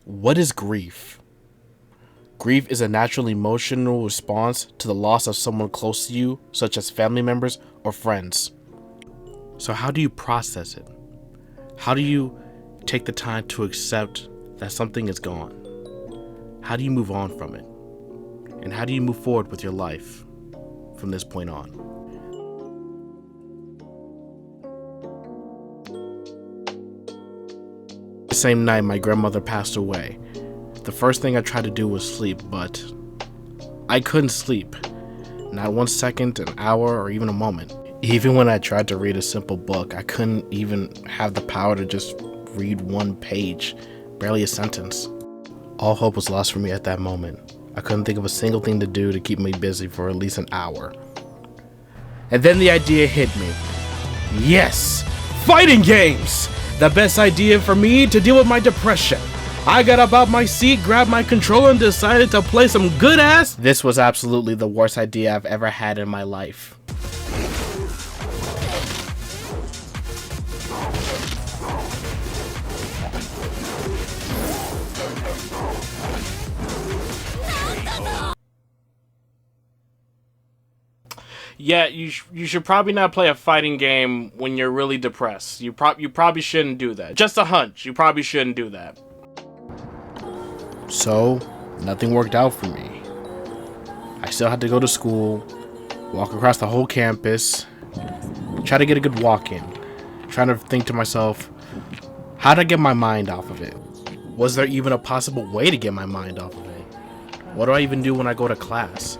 What is grief? Grief is a natural emotional response to the loss of someone close to you, such as family members or friends. So how do you process it? How do you take the time to accept that something is gone? How do you move on from it? And how do you move forward with your life from this point on? The same night my grandmother passed away, the first thing I tried to do was sleep, but I couldn't sleep. Not 1 second, an hour, or even a moment. Even when I tried to read a simple book, I couldn't even have the power to just read one page, barely a sentence. All hope was lost for me at that moment. I couldn't think of a single thing to do to keep me busy for at least an hour. And then the idea hit me. Yes! Fighting games! The best idea for me to deal with my depression. I got up out my seat, grabbed my controller, and decided to play some good ass. This was absolutely the worst idea I've ever had in my life. Yeah, you should probably not play a fighting game when you're really depressed. You probably shouldn't do that. Just a hunch. You probably shouldn't do that. So, nothing worked out for me. I still had to go to school, walk across the whole campus, try to get a good walk in, trying to think to myself, how to get my mind off of it? Was there even a possible way to get my mind off of it? What do I even do when I go to class?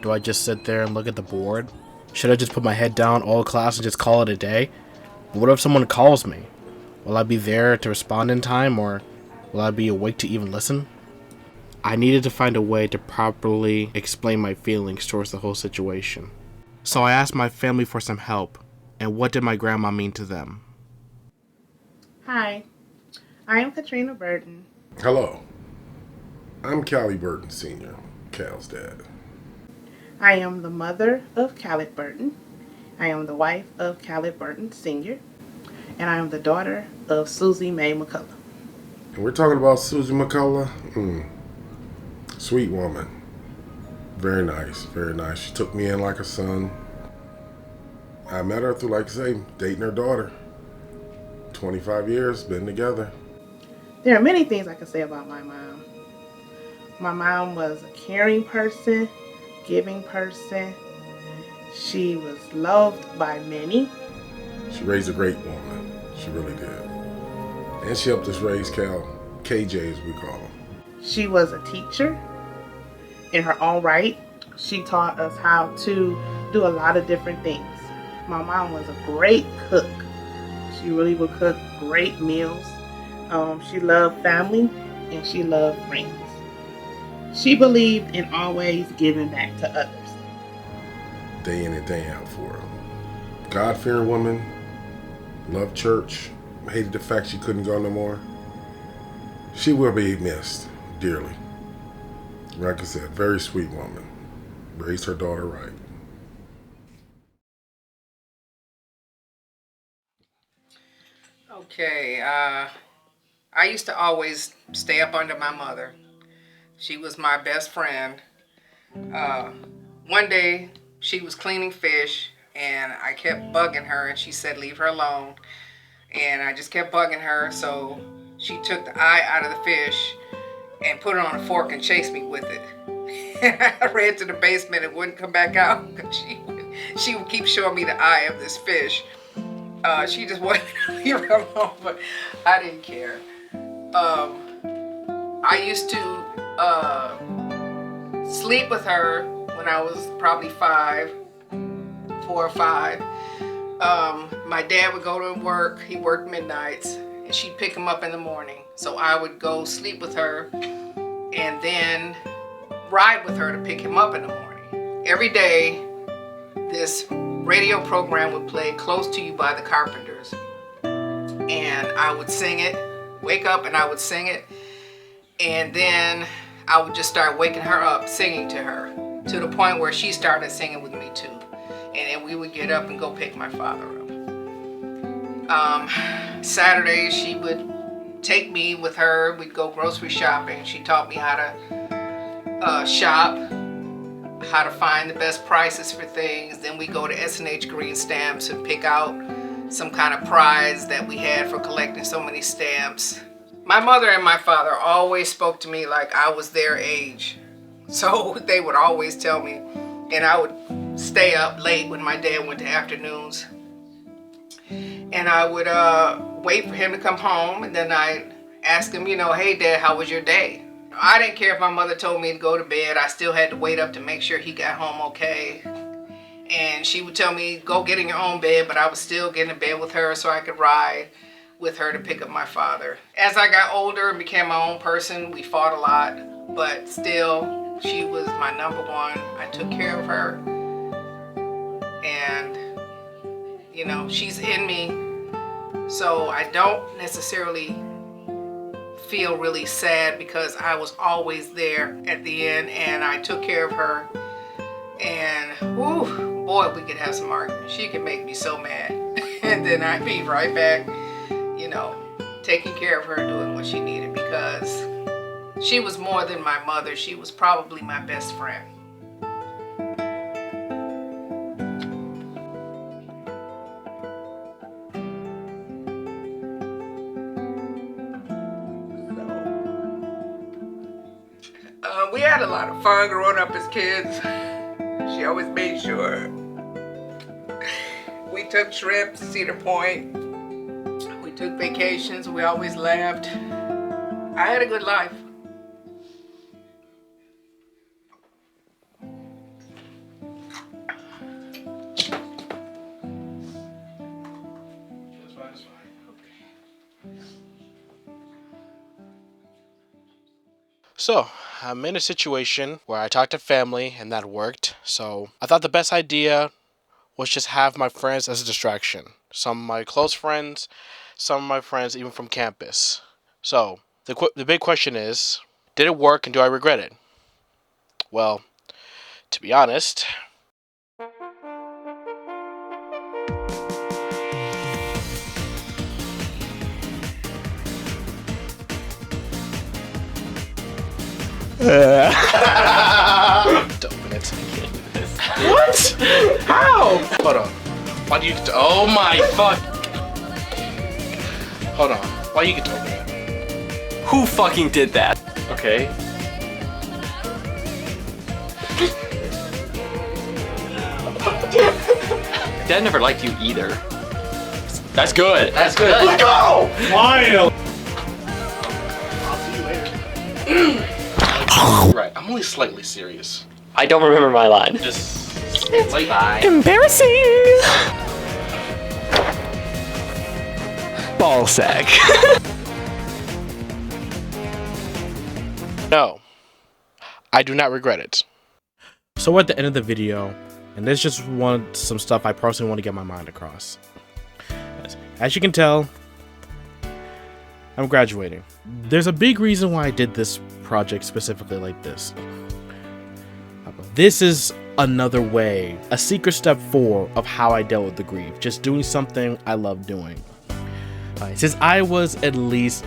Do I just sit there and look at the board? Should I just put my head down all class and just call it a day? What if someone calls me? Will I be there to respond in time, or will I be awake to even listen? I needed to find a way to properly explain my feelings towards the whole situation. So I asked my family for some help, and what did my grandma mean to them? Hi, I am Katrina Burton. Hello, I'm Callie Burton Sr., Cal's dad. I am the mother of Callie Burton. I am the wife of Callie Burton Sr. And I am the daughter of Susie Mae McCullough. And we're talking about Susie McCullough. Sweet woman. Very nice, very nice. She took me in like a son. I met her through, like I say, dating her daughter. 25 years, been together. There are many things I can say about my mom. My mom was a caring person, giving person. She was loved by many. She raised a great woman. She really did. And she helped us raise Cal, KJ as we call him. She was a teacher in her own right. She taught us how to do a lot of different things. My mom was a great cook. She really would cook great meals. She loved family and she loved friends. She believed in always giving back to others. Day in and day out for her. God-fearing woman, loved church, hated the fact she couldn't go no more. She will be missed dearly. Like I said, very sweet woman. Raised her daughter right. Okay, I used to always stay up under my mother. She was my best friend. One day, she was cleaning fish, and I kept bugging her, and she said, leave her alone. And I just kept bugging her, so she took the eye out of the fish and put it on a fork and chased me with it. I ran to the basement and wouldn't come back out. She would keep showing me the eye of this fish. She just wanted to leave her alone, but I didn't care. I used to sleep with her when I was probably 4 or 5. My dad would go to work. He worked midnights, and she'd pick him up in the morning. So I would go sleep with her and then ride with her to pick him up in the morning. Every day, this radio program would play Close to You by the Carpenters. And I would sing it, wake up and I would sing it. And then I would just start waking her up, singing to her, to the point where she started singing with me too. And then we would get up and go pick my father up. Saturdays she would take me with her. We'd go grocery shopping. She taught me how to shop, how to find the best prices for things. Then we go to S&H Green Stamps and pick out some kind of prize that we had for collecting so many stamps. My mother and my father always spoke to me like I was their age. So they would always tell me, and I would stay up late when my dad went to afternoons. And I would wait for him to come home, and then I'd ask him, you know, hey Dad, how was your day? I didn't care if my mother told me to go to bed. I still had to wait up to make sure he got home okay. And she would tell me, go get in your own bed, but I was still getting in bed with her so I could ride with her to pick up my father. As I got older and became my own person, we fought a lot, but still, she was my number one. I took care of her. And, you know, she's in me. So I don't necessarily feel really sad because I was always there at the end and I took care of her. And, whew, boy, we could have some arguments. She could make me so mad. And then I'd be right back, you know, taking care of her, doing what she needed, because she was more than my mother. She was probably my best friend. We had a lot of fun growing up as kids. She always made sure we took trips to Cedar Point. We took vacations. We always laughed. I had a good life. So, I'm in a situation where I talked to family and that worked. So, I thought the best idea was just have my friends as a distraction. Some of my close friends, some of my friends even from campus. So, the big question is, did it work and do I regret it? Well, to be honest, open it. What? How? Hold on. Why do you get to? Oh my fuck! Hold on. Why you get to open it? Who fucking did that? Okay. Dad never liked you either. That's good. That's good. Let's go! Final. Right. I'm only slightly serious. I don't remember my line. Just slightly. Embarrassing! Ball sack. No, I do not regret it. So we're at the end of the video, and there's just some stuff I personally want to get my mind across. As you can tell, I'm graduating. There's a big reason why I did this project specifically like this. This is another way, a secret step 4 of how I dealt with the grief. Just doing something I love doing. Since I was at least,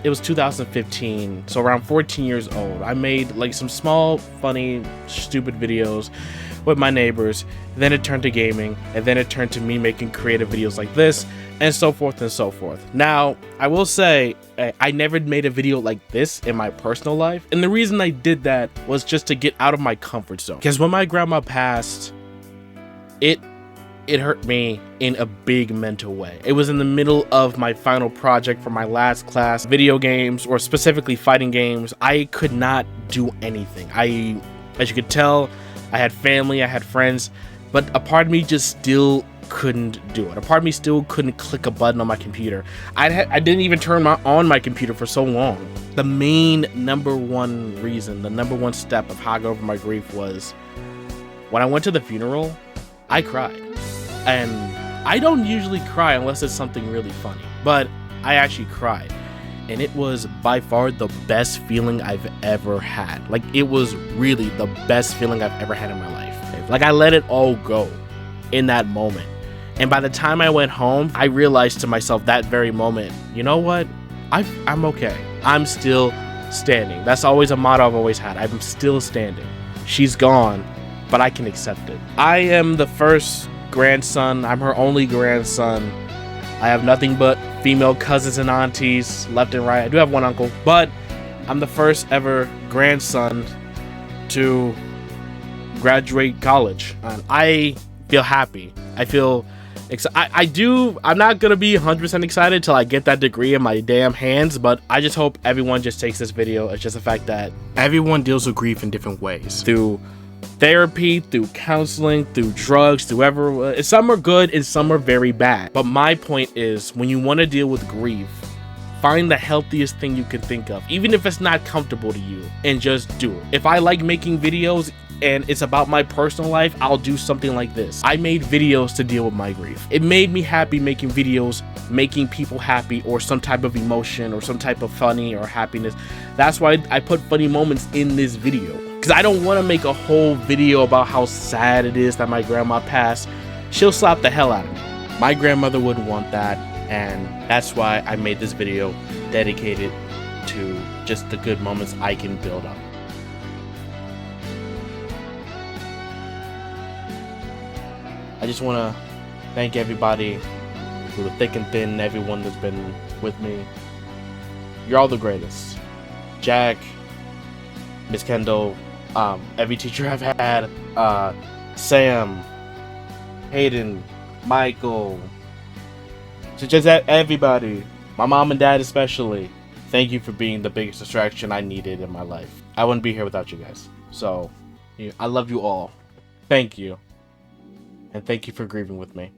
it was 2015, so around 14 years old, I made like some small, funny, stupid videos with my neighbors. Then it turned to gaming, and then it turned to me making creative videos like this, and so forth and so forth. Now, I will say, I never made a video like this in my personal life, and the reason I did that was just to get out of my comfort zone. Because when my grandma passed, it hurt me in a big mental way. It was in the middle of my final project for my last class, video games, or specifically fighting games. I could not do anything. As you could tell, I had family, I had friends, but a part of me just still couldn't do it. A part of me still couldn't click a button on my computer. I didn't even turn on my computer for so long. The main number one reason, the number one step of how I got over my grief was when I went to the funeral, I cried. And I don't usually cry unless it's something really funny, but I actually cried. And it was by far the best feeling I've ever had. Like, it was really the best feeling I've ever had in my life. Like, I let it all go in that moment. And by the time I went home, I realized to myself that very moment, you know what? I'm okay. I'm still standing. That's always a motto I've always had. I'm still standing. She's gone, but I can accept it. I am the first grandson. I'm her only grandson. I have nothing but female cousins and aunties left and right. I do have one uncle, but I'm the first ever grandson to graduate college. And I feel happy. I feel I'm not gonna be 100% excited till I get that degree in my damn hands, but I just hope everyone just takes this video as just the fact that everyone deals with grief in different ways. Through therapy, through counseling, through drugs, through whatever. Some are good and some are very bad. But my point is, when you want to deal with grief, find the healthiest thing you can think of, even if it's not comfortable to you, and just do it. If I like making videos and it's about my personal life, I'll do something like this. I made videos to deal with my grief. It made me happy making videos, making people happy, or some type of emotion or some type of funny or happiness. That's why I put funny moments in this video, because I don't want to make a whole video about how sad it is that my grandma passed. She'll slap the hell out of me. My grandmother wouldn't want that, and that's why I made this video dedicated to just the good moments I can build up. I just want to thank everybody through the thick and thin, everyone that's been with me. You're all the greatest. Jack, Miss Kendall, every teacher I've had, Sam, Hayden, Michael, so just everybody, my mom and dad especially. Thank you for being the biggest distraction I needed in my life. I wouldn't be here without you guys. So, I love you all. Thank you. And thank you for grieving with me.